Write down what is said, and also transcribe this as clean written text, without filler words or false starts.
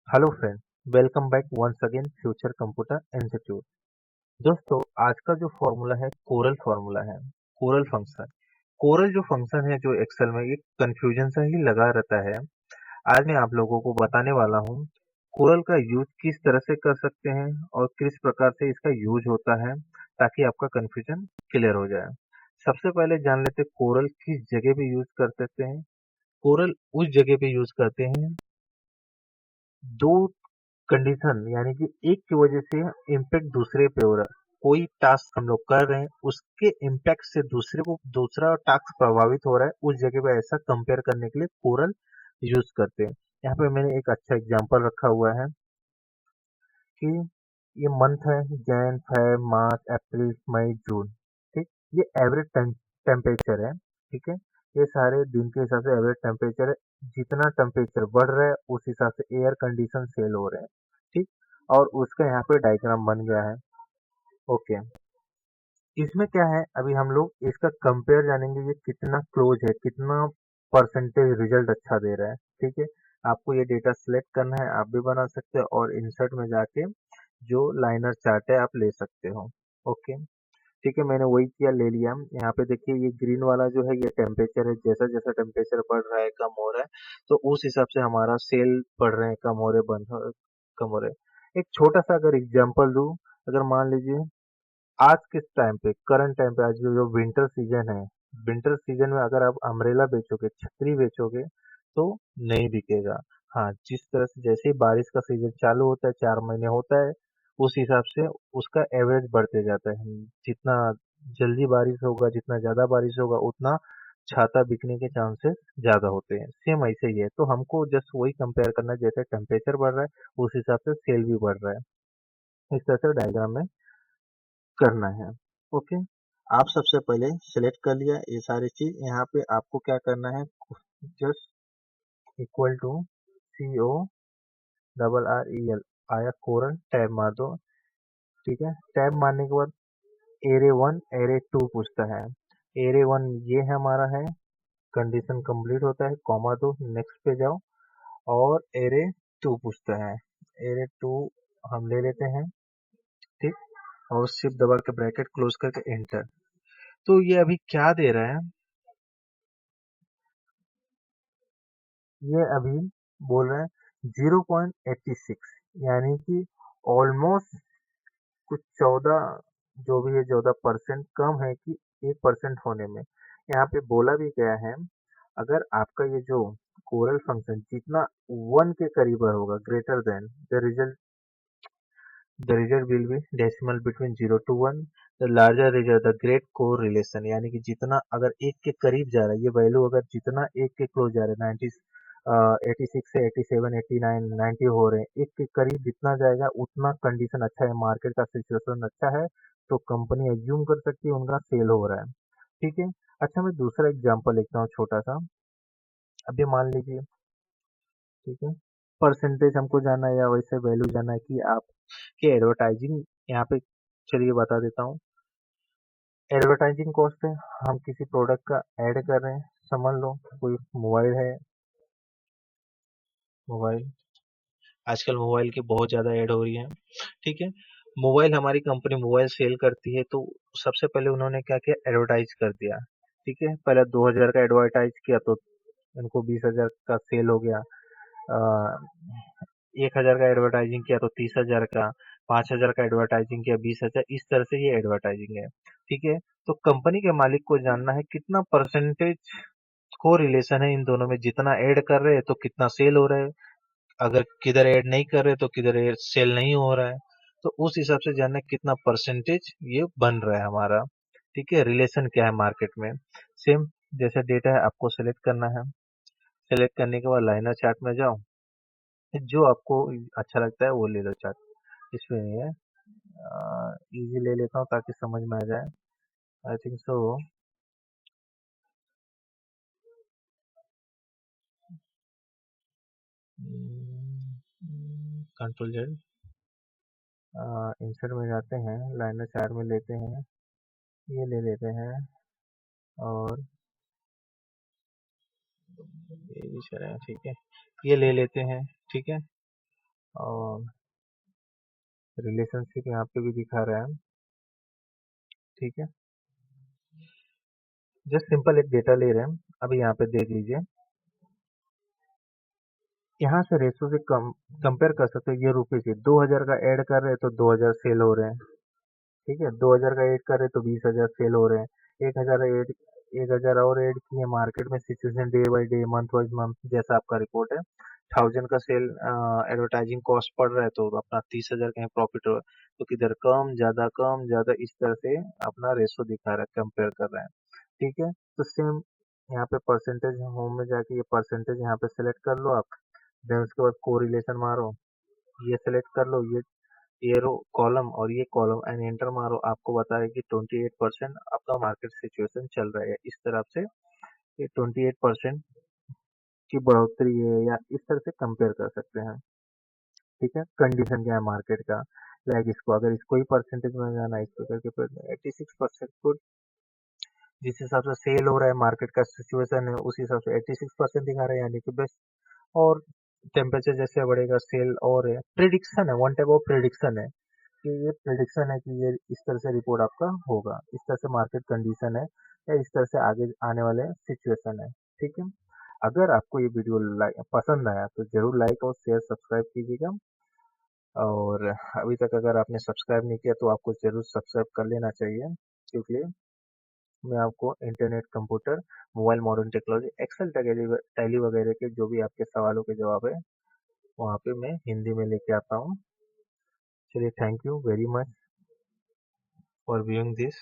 Hello friend, welcome back once again future computer institute. दोस्तों, आज का जो फॉर्मूला है कोरल फॉर्मूला है। CORREL function. कोरल जो फंक्शन है जो एक्सेल में एक कंफ्यूजन सा ही लगा रहता है। आज मैं आप लोगों को बताने वाला हूँ कोरल का यूज किस तरह से कर सकते हैं और किस प्रकार से इसका यूज होता है, ताकि आपका कंफ्यूजन क्लियर हो जाए। सबसे पहले जान लेते हैं कोरल किस जगह पे यूज कर सकते हैं। कोरल उस जगह पे यूज करते हैं दो कंडीशन, यानी कि एक की वजह से इम्पैक्ट दूसरे पे हो रहा है। कोई टास्क हम लोग कर रहे हैं, उसके इम्पैक्ट से दूसरा टास्क प्रभावित हो रहा है, उस जगह पे ऐसा कंपेयर करने के लिए कोरल यूज करते हैं। यहाँ पे मैंने एक अच्छा एग्जांपल रखा हुआ है कि ये मंथ है जैन फेब मार्च अप्रैल मई जून। ठीक, ये एवरेज टेम्परेचर है। ठीक है, ये सारे दिन के हिसाब से एवरेज टेम्परेचर है। जितना टेम्परेचर बढ़ रहा है उस हिसाब से एयर कंडीशन सेल हो रहे हैं। ठीक, और उसका यहाँ पे डायग्राम बन गया है। ओके, इसमें क्या है, अभी हम लोग इसका कंपेयर जानेंगे, ये कितना क्लोज है, कितना परसेंटेज रिजल्ट अच्छा दे रहा है। ठीक है, आपको ये डेटा सिलेक्ट करना है, आप भी बना सकते हो और इंसर्ट में जाके जो लाइनर चार्ट है आप ले सकते हो। ओके, ठीक है, मैंने वही किया, ले लिया। यहाँ पे देखिए ये ग्रीन वाला जो है ये टेम्परेचर है। जैसा जैसा टेम्परेचर बढ़ रहा है, कम हो रहा है, तो उस हिसाब से हमारा सेल बढ़ रहे हैं, कम हो रहे, कम हो रहे हैं। एक छोटा सा अगर एग्जांपल दूं, अगर मान लीजिए आज किस टाइम पे, करंट टाइम पे, आज जो विंटर सीजन है, विंटर सीजन में अगर आप अम्ब्रेला बेचोगे, छतरी बेचोगे, तो नहीं बिकेगा। हाँ, जिस तरह से जैसे ही बारिश का सीजन चालू होता है, 4 महीने होता है, उस हिसाब से उसका एवरेज बढ़ते जाता है। जितना जल्दी बारिश होगा, जितना ज्यादा बारिश होगा, उतना छाता बिकने के चांसेस ज्यादा होते हैं। सेम ऐसे ही है, तो हमको जस्ट वही कंपेयर करना है, जैसे टेम्परेचर बढ़ रहा है उस हिसाब से सेल भी बढ़ रहा है। इस तरह से डायग्राम में करना है। ओके, आप सबसे पहले सेलेक्ट कर लिया ये सारी चीज। यहाँ पे आपको क्या करना है, जस्ट इक्वल टू CORREL आया, कोरल टैब मार दो। ठीक है, टैब मारने के बाद एरे वन एरे टू पूछता है। एरे वन ये है हमारा है, कंडीशन कंप्लीट होता है, कॉमा दो, नेक्स्ट पे जाओ। और एरे टू पूछता है, एरे टू हम ले लेते हैं। ठीक, और शिफ्ट दबा के ब्रैकेट क्लोज करके एंटर। तो ये अभी क्या दे रहा है, ये अभी बोल रहे हैं 0.86, यानी कि ऑलमोस्ट कुछ 14, जो भी है 14% कम है कि 1% होने में। यहाँ पे बोला भी गया है, अगर आपका ये जो कोरल फंक्शन जितना 1 के करीब होगा, greater than the result will be decimal between 0 to 1, the larger result the great core relation, यानी कि जितना अगर एक के करीब जा रहा है, ये वैल्यू अगर जितना एक के क्लोज जा रहा है, 86 से 87 89 90 हो रहे हैं, एक के करीब जितना जाएगा उतना कंडीशन अच्छा है, मार्केट का सिचुएशन अच्छा है, तो कंपनी एज्यूम कर सकती है उनका सेल हो रहा है। ठीक है, अच्छा मैं दूसरा एग्जांपल लेता हूँ छोटा सा। अभी मान लीजिए, ठीक है, परसेंटेज हमको जानना है या वैसे वैल्यू जानना है कि आपके एडवर्टाइजिंग यहाँ पे, चलिए बता देता हूँ। एडवर्टाइजिंग कॉस्ट है, हम किसी प्रोडक्ट का ऐड कर रहे हैं, समझ लो कोई मोबाइल है। मोबाइल, आजकल मोबाइल की बहुत ज़्यादा ऐड हो रही है। ठीक है, मोबाइल, हमारी कंपनी मोबाइल सेल करती है, तो सबसे पहले उन्होंने क्या किया, एडवर्टाइज कर दिया। ठीक है, पहले 2000 का एडवर्टाइज किया तो उनको 20,000 का सेल हो गया। 1,000 का एडवर्टाइजिंग किया तो 30,000 का, 5,000 का एडवर्टाइजिंग किया 20,000, इस तरह से ये एडवर्टाइजिंग है। ठीक है, तो कंपनी के मालिक को जानना है कितना परसेंटेज को रिलेशन है इन दोनों में, जितना ऐड कर रहे हैं तो कितना सेल हो रहा है, अगर किधर ऐड नहीं कर रहे तो किधर सेल नहीं हो रहा है। तो उस हिसाब से जानना है कितना परसेंटेज ये बन रहा है हमारा। ठीक है, रिलेशन क्या है मार्केट में। सेम जैसे डेटा है, आपको सेलेक्ट करना है। सेलेक्ट करने के बाद लाइनर चार्ट में जाओ, जो आपको अच्छा लगता है वो ले लो चार्ट, इसमें नहीं है। इजी ले लेता हूँ ताकि समझ में आ जाए। I think so. Control Z, insert में जाते हैं, लाइनर चार्ट में लेते हैं, ये ले लेते हैं, और ये भी चलेगा। ठीक है, ये ले लेते हैं। ठीक है, और रिलेशनशिप यहाँ पे भी दिखा रहा है। ठीक है, जस्ट सिंपल एक डेटा ले रहे हैं। अभी यहाँ पे देख लीजिए, यहाँ से रेशो से कंपेयर कर सकते हो। ये रुपीज 2000 का ऐड कर रहे हैं तो 2000 सेल हो रहे हैं। ठीक है, 2000 का ऐड कर रहे हैं तो 20,000 सेल हो रहे हैं। 1000 और ऐड किए। मार्केट में situation day by day, month wise month, जैसा आपका रिपोर्ट है। 1000 का सेल एडवर्टाइजिंग कॉस्ट पड़ रहा है तो अपना 30,000 कहीं प्रॉफिट हो, तो किधर कम ज्यादा इस तरह से अपना रेशो दिखा रहा है, कंपेयर कर रहा है। ठीक है, तो सेम यहाँ पे परसेंटेज होम में जाके ये परसेंटेज यहाँ पे सेलेक्ट कर लो आप। देन उसके बाद कोरिलेशन मारो, ये सेलेक्ट कर लो, ये रो कॉलम और ये कॉलम, एंड एंटर मारो। आपको बताया कि 28% आपका मार्केट सिचुएशन चल रहा है इस तरफ से। ये 28% की बढ़ोतरी है, या इस तरह से कंपेयर कर सकते हैं। ठीक है, कंडीशन क्या है मार्केट का, लाइक इसको अगर इसको ही परसेंटेज में जाना है, इसको करके फिर 86% को जिस हिसाब से सेल हो रहा है, मार्केट का सिचुएशन है, उस हिसाब से 86% दिखा रहा है, यानी कि बेस्ट। और टेम्परेचर जैसे बढ़ेगा सेल और है। प्रिडिक्शन है, वन टाइप ऑफ प्रिडिक्शन है कि ये प्रिडिक्शन है कि ये इस तरह से रिपोर्ट आपका होगा, इस तरह से मार्केट कंडीशन है, या इस तरह से आगे आने वाले सिचुएशन है। ठीक है, अगर आपको ये वीडियो पसंद आया तो जरूर लाइक और शेयर सब्सक्राइब कीजिएगा। और अभी तक अगर आपने सब्सक्राइब नहीं किया तो आपको जरूर सब्सक्राइब कर लेना चाहिए, क्योंकि मैं आपको internet, computer, mobile, modern technology, Excel, Tally वगैरह के जो भी आपके सवालों के जवाब है वहाँ पे मैं हिंदी में लेके आता हूँ। चलिए, thank you very much for viewing this.